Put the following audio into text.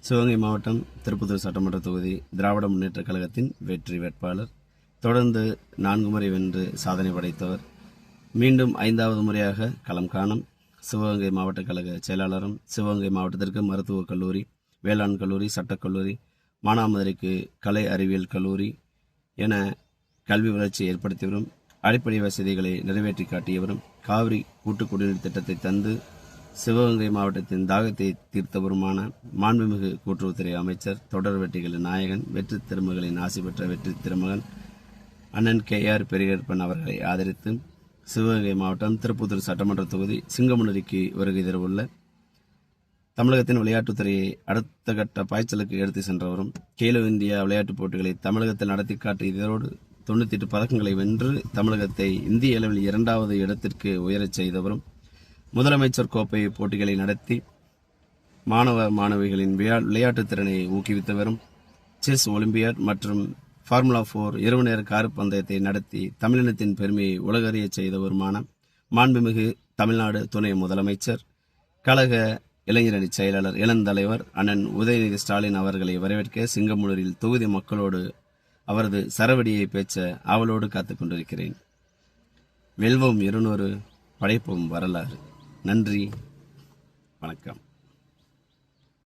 சிவகங்கை மாவட்டம் திருப்பத்தூர் சட்டமன்ற தொகுதி திராவிட முன்னேற்றக் கழகத்தின் வெற்றி வேட்பாளர். தொடர்ந்து 4 முறை வென்று சாதனை படைத்தவர். மீண்டும் 5வது முறையாக களம் காணும் சிவகங்கை மாவட்ட கழக செயலாளரும், சிவகங்கை மாவட்டத்திற்கு மருத்துவக் கல்லூரி, வேளாண் கல்லூரி, சட்டக்கல்லூரி, மானாமதுரைக்கு கலை அறிவியல் கல்லூரி என கல்வி வளர்ச்சியை ஏற்படுத்தியவரும், அடிப்படை வசதிகளை நிறைவேற்றி காட்டியவரும், காவிரி கூட்டு குடிநீர் திட்டத்தை தந்து சிவகங்கை மாவட்டத்தின் தாகத்தை தீர்த்தவருமான மாண்புமிகு கூட்டுறவுத்துறை அமைச்சர், தொடர் வெற்றிகளின் நாயகன், வெற்றி திருமகளின் ஆசி பெற்ற வெற்றி திருமகன் அண்ணன் KR பெரியகருப்பன் அவர்களை ஆதரித்து சிவகங்கை மாவட்டம் திருப்பத்தூர் சட்டமன்ற தொகுதி சிங்கமுனரிக்கு வருகை தரவுள்ள தமிழகத்தின் விளையாட்டுத்துறையை அடுத்த கட்ட பாய்ச்சலுக்கு எடுத்து சென்றவரும், கேலோ இந்தியா விளையாட்டுப் போட்டிகளை தமிழகத்தில் நடத்தி காட்டியதோடு 98 பதக்கங்களை வென்று தமிழகத்தை இந்திய அளவில் 2வது இடத்திற்கு உயரச் செய்தவரும், முதலமைச்சர் கோப்பை போட்டிகளை நடத்தி மாணவ மாணவிகளின் விளையாட்டுத் திறனை ஊக்குவித்தவரும், செஸ் ஒலிம்பியாட் மற்றும் ஃபார்முலா 4 இரவு நேர கார் பந்தயத்தை நடத்தி தமிழினத்தின் பெருமையை உலகறிய செய்தவருமான மாண்புமிகு தமிழ்நாடு துணை முதலமைச்சர், கழக இளைஞரணி செயலாளர், இளந்தலைவர் அண்ணன் உதயநிதி ஸ்டாலின் அவர்களை வரவேற்க சிங்கமுனூரில் தொகுதி மக்களோடு அவரது சரவடியை பேச்ச ஆவலோடு காத்துக் கொண்டிருக்கிறேன். வெல்வோம் 200, படைப்போம் வரலாறு. நன்றி, வணக்கம்.